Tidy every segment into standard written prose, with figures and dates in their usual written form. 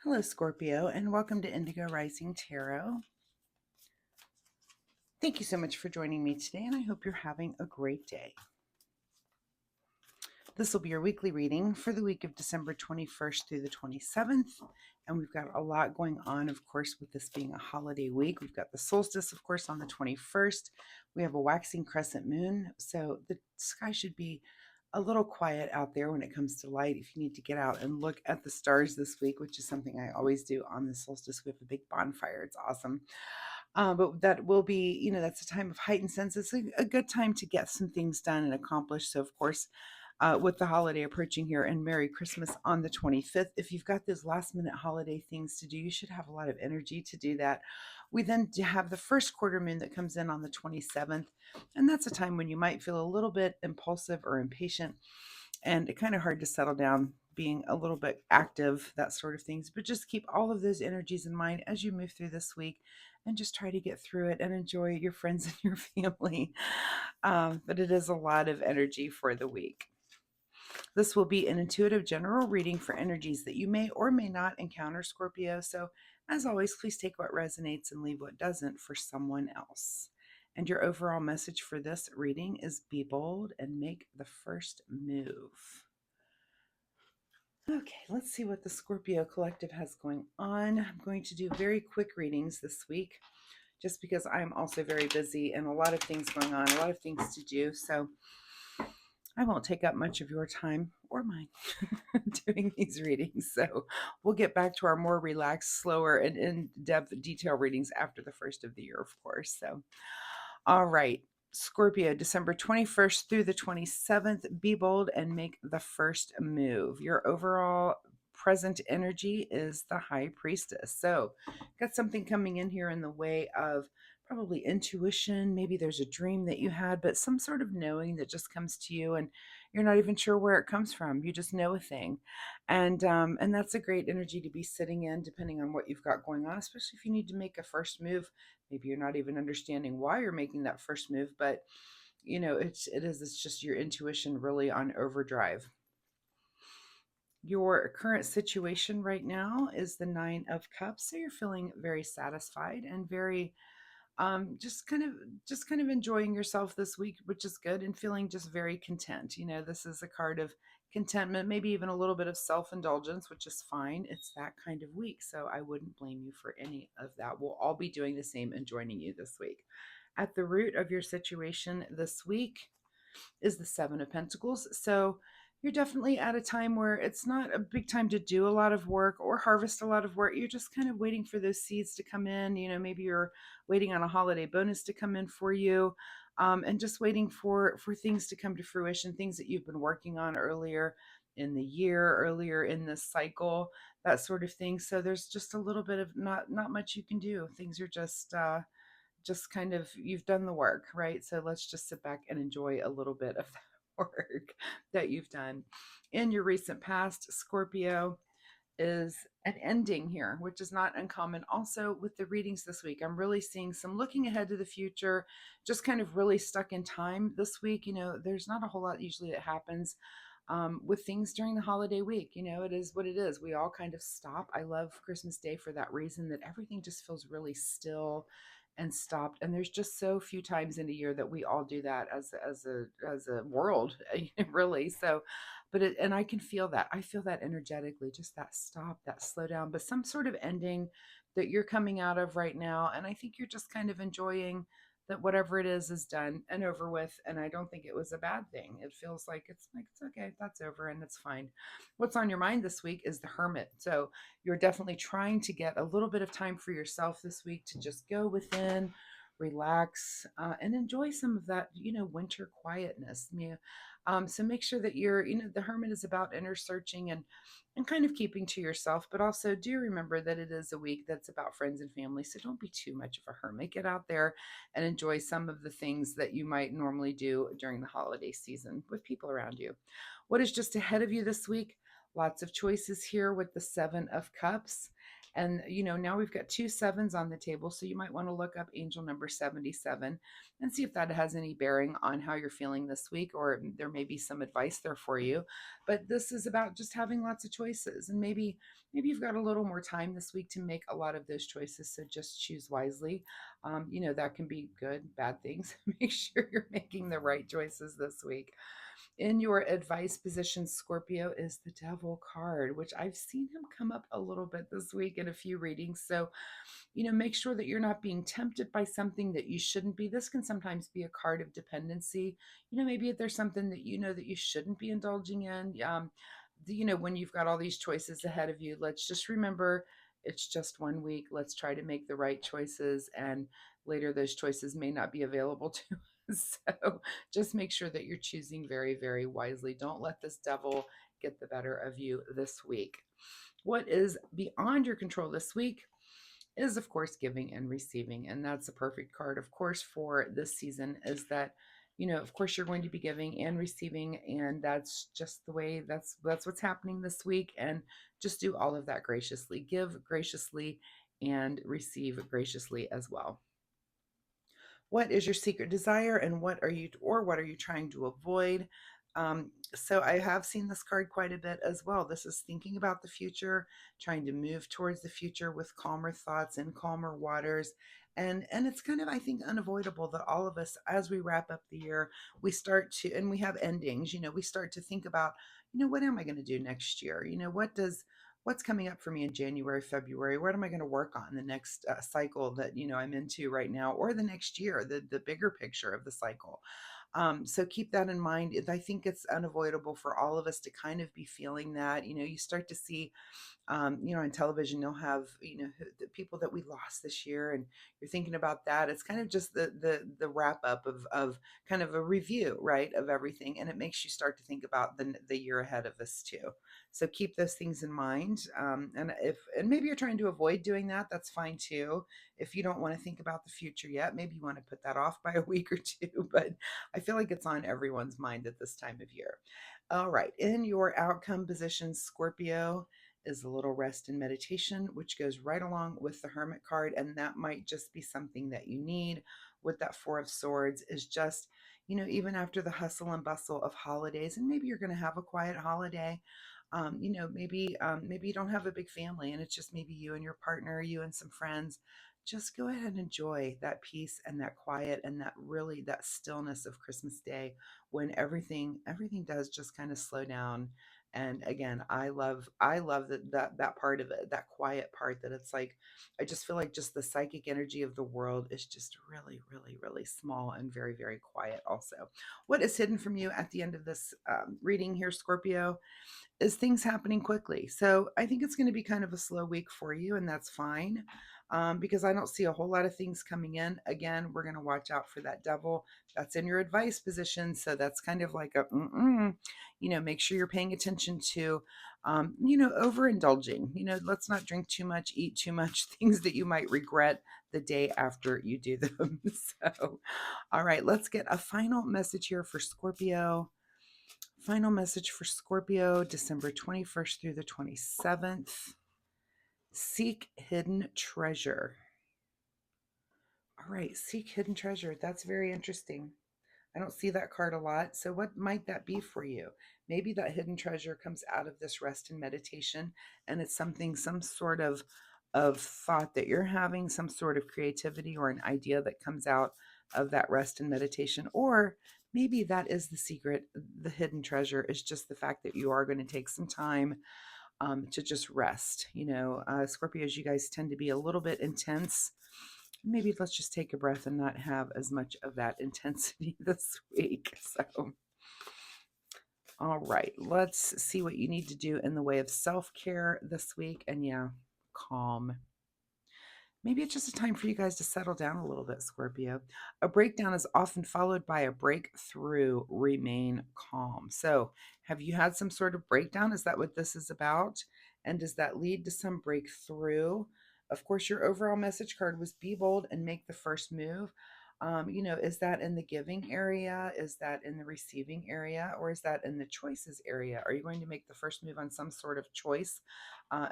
Hello, Scorpio, and welcome to Indigo Rising Tarot. Thank you so much for joining me today, and I hope you're having a great day. This will be your weekly reading for the week of December 21st through the 27th, and we've got a lot going on, of course, with this being a holiday week. We've got the solstice, of course, on the 21st. We have a waxing crescent moon, so the sky should be a little quiet out there when it comes to light. If you need to get out and look at the stars this week, which is something I always do on the solstice, we have a big bonfire. It's awesome. But that will be, that's a time of heightened sense. It's a good time to get some things done and accomplished. So, of course, with the holiday approaching here, and Merry Christmas on the 25th. If you've got those last minute holiday things to do, you should have a lot of energy to do that. We then have the first quarter moon that comes in on the 27th, and that's a time when you might feel a little bit impulsive or impatient and kind of hard to settle down, being a little bit active, that sort of things. But just keep all of those energies in mind as you move through this week, and just try to get through it and enjoy your friends and your family. But it is a lot of energy for the week. This will be an intuitive general reading for energies that you may or may not encounter, Scorpio. So, as always, please take what resonates and leave what doesn't for someone else. And your overall message for this reading is be bold and make the first move. Okay, let's see what the Scorpio Collective has going on. I'm going to do very quick readings this week just because I'm also very busy and a lot of things going on, a lot of things to do. So, I won't take up much of your time or mine doing these readings. So we'll get back to our more relaxed, slower, and in-depth detail readings after the first of the year, of course. So, all right. Scorpio, December 21st through the 27th, be bold and make the first move. Your overall present energy is the High Priestess. So, got something coming in here in the way of probably intuition. Maybe there's a dream that you had, but some sort of knowing that just comes to you, and you're not even sure where it comes from. You just know a thing, and that's a great energy to be sitting in, depending on what you've got going on, especially if you need to make a first move. Maybe you're not even understanding why you're making that first move, but it's just your intuition really on overdrive. Your current situation right now is the Nine of Cups, so you're feeling very satisfied and very just kind of enjoying yourself this week, which is good, and feeling just very content. This is a card of contentment, maybe even a little bit of self-indulgence, which is fine. It's that kind of week, so I wouldn't blame you for any of that. We'll all be doing the same and joining you this week. At the root of your situation this week is the Seven of Pentacles. So you're definitely at a time where it's not a big time to do a lot of work or harvest a lot of work. You're just kind of waiting for those seeds to come in. Maybe you're waiting on a holiday bonus to come in for you, and just waiting for things to come to fruition, things that you've been working on earlier in the year, earlier in this cycle, that sort of thing. So there's just a little bit of not much you can do. Things are just kind of, you've done the work, right? So let's just sit back and enjoy a little bit of that work that you've done. In your recent past, Scorpio, is an ending here, which is not uncommon. Also, with the readings this week, I'm really seeing some looking ahead to the future, just kind of really stuck in time this week. There's not a whole lot usually that happens with things during the holiday week. It is what it is. We all kind of stop. I love Christmas Day for that reason, that everything just feels really still and stopped, and there's just so few times in a year that we all do that as a world, really. So and I can feel that. I feel that energetically, just that stop, that slow down, but some sort of ending that you're coming out of right now. And I think you're just kind of enjoying that whatever it is done and over with. And I don't think it was a bad thing. It feels like it's okay, that's over and it's fine. What's on your mind this week is the Hermit. So you're definitely trying to get a little bit of time for yourself this week to just go within, relax, and enjoy some of that, winter quietness. So make sure that the Hermit is about inner searching and kind of keeping to yourself, but also do remember that it is a week that's about friends and family. So don't be too much of a hermit. Get out there and enjoy some of the things that you might normally do during the holiday season with people around you. What is just ahead of you this week? Lots of choices here with the Seven of Cups. And, now we've got two sevens on the table. So you might want to look up angel number 77 and see if that has any bearing on how you're feeling this week, or there may be some advice there for you. But this is about just having lots of choices. And maybe you've got a little more time this week to make a lot of those choices. So just choose wisely. That can be good, bad things. Make sure you're making the right choices this week. In your advice position, Scorpio, is the Devil card, which I've seen him come up a little bit this week in a few readings. So, make sure that you're not being tempted by something that you shouldn't be. This can sometimes be a card of dependency. Maybe if there's something that that you shouldn't be indulging in. When you've got all these choices ahead of you, let's just remember it's just one week. Let's try to make the right choices, and later those choices may not be available to us. So just make sure that you're choosing very, very wisely. Don't let this devil get the better of you this week. What is beyond your control this week is, of course, giving and receiving. And that's a perfect card, of course, for this season, is that, of course, you're going to be giving and receiving. And that's just the way that's what's happening this week. And just do all of that graciously. Give graciously and receive graciously as well. What is your secret desire, and what are you trying to avoid? So I have seen this card quite a bit as well. This is thinking about the future, trying to move towards the future with calmer thoughts and calmer waters. And it's kind of, I think, unavoidable that all of us, as we wrap up the year, we start to, and we have endings, we start to think about, what am I going to do next year? What's coming up for me in January, February? What am I going to work on the next cycle that I'm into right now, or the next year, the bigger picture of the cycle? So keep that in mind. I think it's unavoidable for all of us to kind of be feeling that. You start to see on television, you'll have, the people that we lost this year, and you're thinking about that. It's kind of just the wrap up of kind of a review, right, of everything. And it makes you start to think about the year ahead of us too. So keep those things in mind. And maybe you're trying to avoid doing that, that's fine too. If you don't want to think about the future yet, maybe you want to put that off by a week or two, but I feel like it's on everyone's mind at this time of year. All right. In your outcome position, Scorpio, is a little rest and meditation, which goes right along with the Hermit card. And that might just be something that you need with that Four of Swords, is just, even after the hustle and bustle of holidays, and maybe you're going to have a quiet holiday. Maybe you don't have a big family and it's just maybe you and your partner, you and some friends. Just go ahead and enjoy that peace and that quiet and that stillness of Christmas Day, when everything does just kind of slow down. And again, I love that part of it, that quiet part, that it's like, I just feel like just the psychic energy of the world is just really, really, really small and very, very quiet also. What is hidden from you at the end of this reading here, Scorpio, is things happening quickly. So I think it's going to be kind of a slow week for you, and that's fine, because I don't see a whole lot of things coming in. Again, we're going to watch out for that devil that's in your advice position. So that's kind of like make sure you're paying attention to, overindulging. Let's not drink too much, eat too much, things that you might regret the day after you do them. So, all right, let's get a final message here for Scorpio. Final message for Scorpio, December 21st through the 27th. Seek hidden treasure. All right, seek hidden treasure. That's very interesting. I don't see that card a lot. So what might that be for you? Maybe that hidden treasure comes out of this rest and meditation, and it's some sort of thought that you're having, some sort of creativity or an idea that comes out of that rest and meditation. Or maybe that is the secret. The hidden treasure is just the fact that you are going to take some time to just rest. Scorpios, you guys tend to be a little bit intense. Maybe let's just take a breath and not have as much of that intensity this week. So, all right, let's see what you need to do in the way of self-care this week. And yeah, calm. Maybe it's just a time for you guys to settle down a little bit, Scorpio. A breakdown is often followed by a breakthrough. Remain calm. So, have you had some sort of breakdown? Is that what this is about? And does that lead to some breakthrough? Of course, your overall message card was be bold and make the first move. Is that in the giving area? Is that in the receiving area? Or is that in the choices area? Are you going to make the first move on some sort of choice?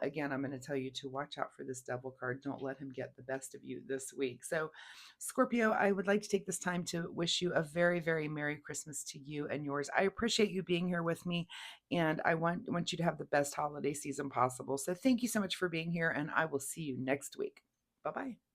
Again, I'm going to tell you to watch out for this devil card. Don't let him get the best of you this week. So, Scorpio, I would like to take this time to wish you a very, very Merry Christmas to you and yours. I appreciate you being here with me, and I want you to have the best holiday season possible. So, thank you so much for being here, and I will see you next week. Bye bye.